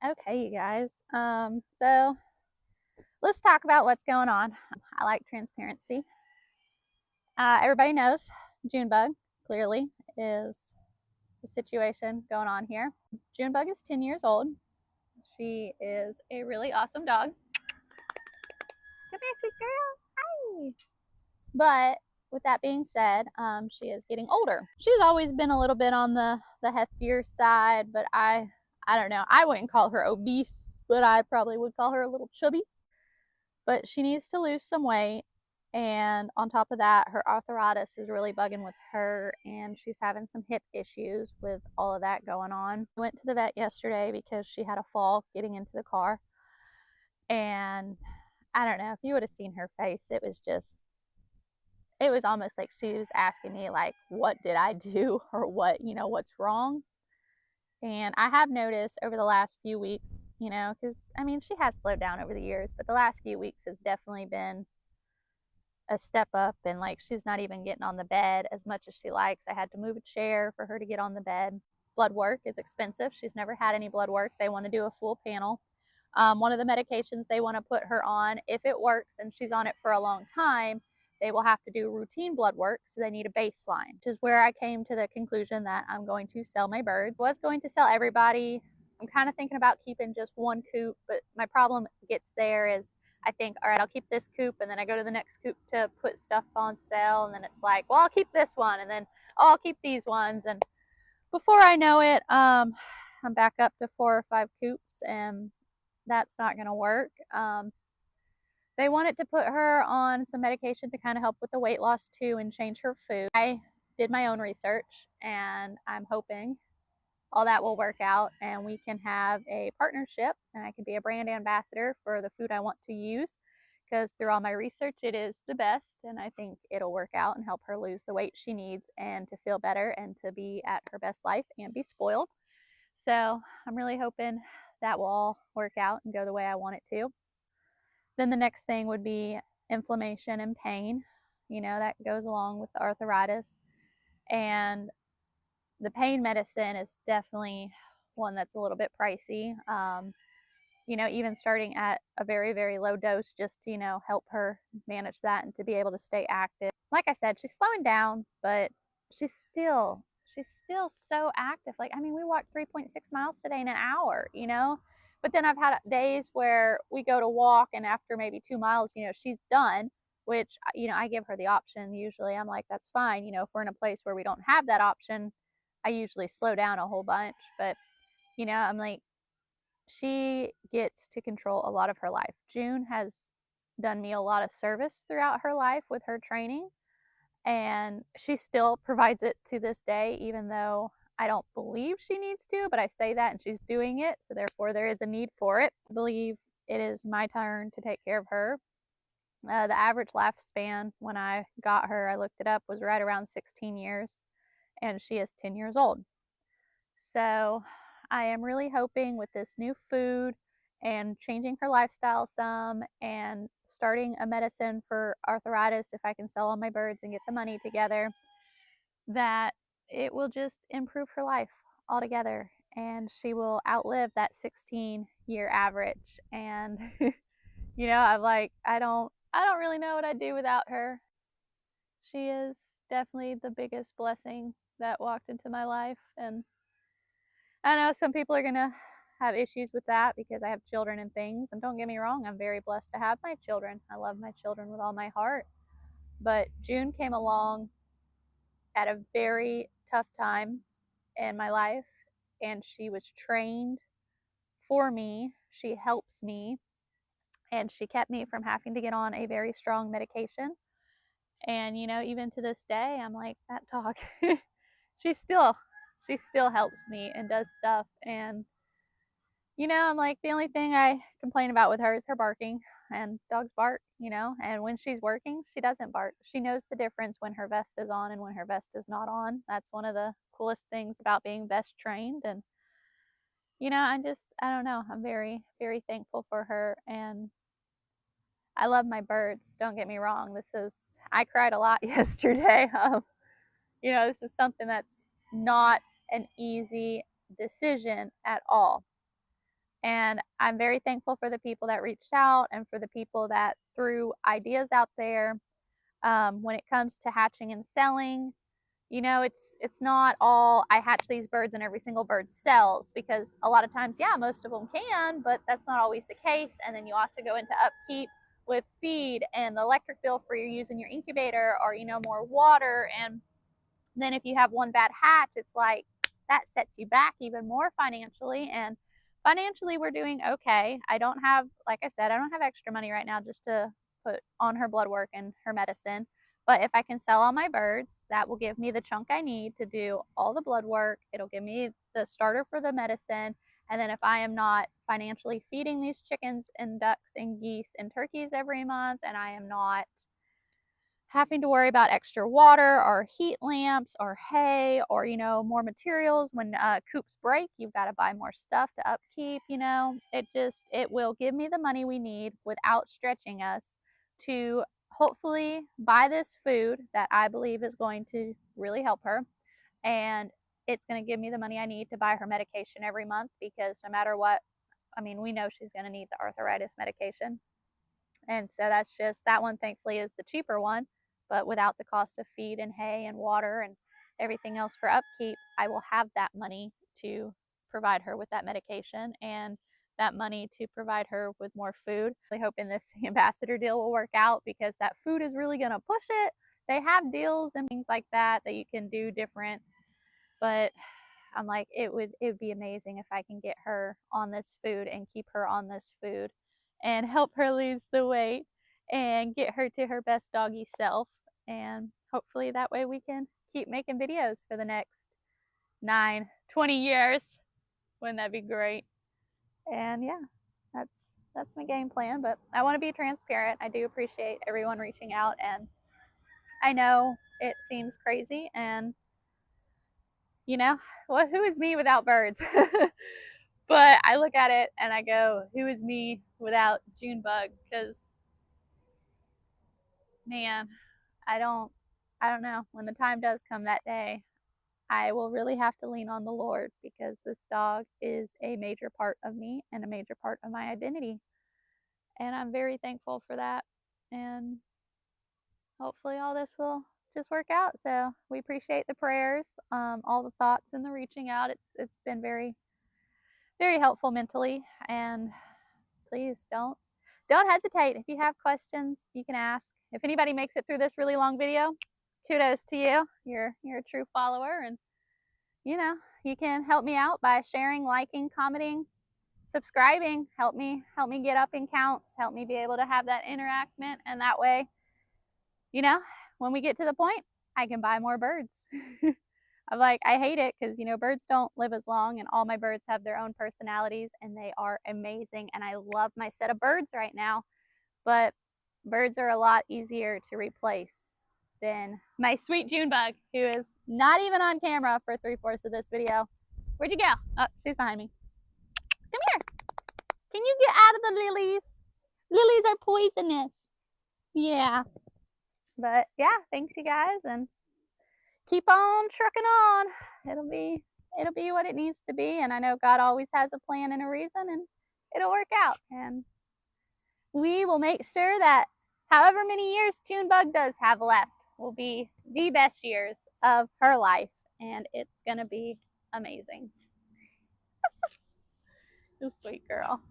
Okay, you guys. So let's talk about what's going on. I like transparency. Everybody knows Junebug clearly is the situation going on here. Junebug is 10 years old. She is a really awesome dog. Come here, sweet girl. Hi. But with that being said, she is getting older. She's always been a little bit on the heftier side, but I don't know. I wouldn't call her obese, but I probably would call her a little chubby. But she needs to lose some weight. And on top of that, her arthritis is really bugging with her, and she's having some hip issues with all of that going on. I went to the vet yesterday because she had a fall getting into the car. And I don't know if you would have seen her face, it was almost like she was asking me, like, what did I do or what's wrong? And I have noticed over the last few weeks, because I mean, she has slowed down over the years, but the last few weeks has definitely been a step up. And like, she's not even getting on the bed as much as she likes. I had to move a chair for her to get on the bed. Blood work is expensive. She's never had any blood work. They want to do a full panel. One of the medications they want to put her on, if it works and she's on it for a long time, they will have to do routine blood work, so they need a baseline, which is where I came to the conclusion that I'm going to sell my birds. I was going to sell everybody. I'm kind of thinking about keeping just one coop, but my problem gets there is I think, all right, I'll keep this coop, and then I go to the next coop to put stuff on sale, and then it's like, well, I'll keep this one, and then I'll keep these ones, and before I know it, I'm back up to 4 or 5 coops, and that's not going to work. They wanted to put her on some medication to kind of help with the weight loss too and change her food. I did my own research, and I'm hoping all that will work out and we can have a partnership and I can be a brand ambassador for the food I want to use, because through all my research it is the best, and I think it'll work out and help her lose the weight she needs and to feel better and to be at her best life and be spoiled. So I'm really hoping that will all work out and go the way I want it to. Then the next thing would be inflammation and pain. That goes along with the arthritis. And the pain medicine is definitely one that's a little bit pricey. Even starting at a very, very low dose just to, help her manage that and to be able to stay active. Like I said, she's slowing down, but she's still so active. Like, I mean, we walked 3.6 miles today in an hour. But then I've had days where we go to walk, and after maybe 2 miles, she's done, which, I give her the option. Usually I'm like, that's fine. If we're in a place where we don't have that option, I usually slow down a whole bunch. But, I'm like, she gets to control a lot of her life. June has done me a lot of service throughout her life with her training, and she still provides it to this day, even though I don't believe she needs to, but I say that and she's doing it, so therefore there is a need for it. I believe it is my turn to take care of her. The average lifespan when I got her, I looked it up, was right around 16 years, and she is 10 years old. So I am really hoping with this new food and changing her lifestyle some and starting a medicine for arthritis, if I can sell all my birds and get the money together, that it will just improve her life altogether and she will outlive that 16-year average. And I'm like, I don't really know what I'd do without her. She is definitely the biggest blessing that walked into my life. And I know some people are going to have issues with that because I have children and things. And don't get me wrong, I'm very blessed to have my children. I love my children with all my heart. But June came along at a very tough time in my life, and she was trained for me. She helps me, and she kept me from having to get on a very strong medication. And even to this day, I'm like, that dog, she still she still helps me and does stuff. And I'm like, the only thing I complain about with her is her barking, and dogs bark. And when she's working, she doesn't bark. She knows the difference when her vest is on and when her vest is not on. That's one of the coolest things about being vest trained. And, I don't know. I'm very, very thankful for her. And I love my birds. Don't get me wrong. I cried a lot yesterday. This is something that's not an easy decision at all. And I'm very thankful for the people that reached out and for the people that threw ideas out there. When it comes to hatching and selling, you know, it's not all I hatch these birds and every single bird sells, because a lot of times, yeah, most of them can, but that's not always the case. And then you also go into upkeep with feed and the electric bill for you using your incubator, or, you know, more water. And then if you have one bad hatch, it's like that sets you back even more financially. And financially, we're doing okay. I don't have, like I said, I don't have extra money right now just to put on her blood work and her medicine. But if I can sell all my birds, that will give me the chunk I need to do all the blood work. It'll give me the starter for the medicine. And then if I am not financially feeding these chickens and ducks and geese and turkeys every month, and I am not having to worry about extra water or heat lamps or hay or, you know, more materials when coops break, you've got to buy more stuff to upkeep. You know, it will give me the money we need without stretching us to hopefully buy this food that I believe is going to really help her. And it's going to give me the money I need to buy her medication every month, because no matter what, I mean, we know she's going to need the arthritis medication. And so that's just, that one thankfully is the cheaper one, but without the cost of feed and hay and water and everything else for upkeep, I will have that money to provide her with that medication and that money to provide her with more food. I'm hoping this ambassador deal will work out, because that food is really going to push it. They have deals and things like that that you can do different, but I'm like, it would be amazing if I can get her on this food and keep her on this food and help her lose the weight and get her to her best doggy self. And hopefully that way we can keep making videos for the next 20 years. Wouldn't that be great? And yeah, that's my game plan. But I want to be transparent. I do appreciate everyone reaching out, and I know it seems crazy, and you know, well, who is me without birds? But I look at it and I go, who is me without Junebug? Because, man, I don't know. When the time does come that day, I will really have to lean on the Lord, because this dog is a major part of me and a major part of my identity. And I'm very thankful for that. And hopefully all this will just work out. So we appreciate the prayers, all the thoughts and the reaching out. It's been very, very helpful mentally. And please don't hesitate. If you have questions, you can ask. If anybody makes it through this really long video, kudos to you. You're a true follower, and you know, you can help me out by sharing, liking, commenting, subscribing. Help me get up in counts, help me be able to have that interaction, and that way, you know, when we get to the point, I can buy more birds. I'm like, I hate it because, you know, birds don't live as long, and all my birds have their own personalities and they are amazing. And I love my set of birds right now, but birds are a lot easier to replace than my sweet Junebug, who is not even on camera for 3/4 of this video. Where'd you go? Oh, she's behind me. Come here. Can you get out of the lilies? Lilies are poisonous. Yeah. But yeah, thanks you guys, and keep on trucking on. It'll be what it needs to be, and I know God always has a plan and a reason, and it'll work out. And we will make sure that however many years Junebug does have left will be the best years of her life, and it's gonna be amazing. You sweet girl.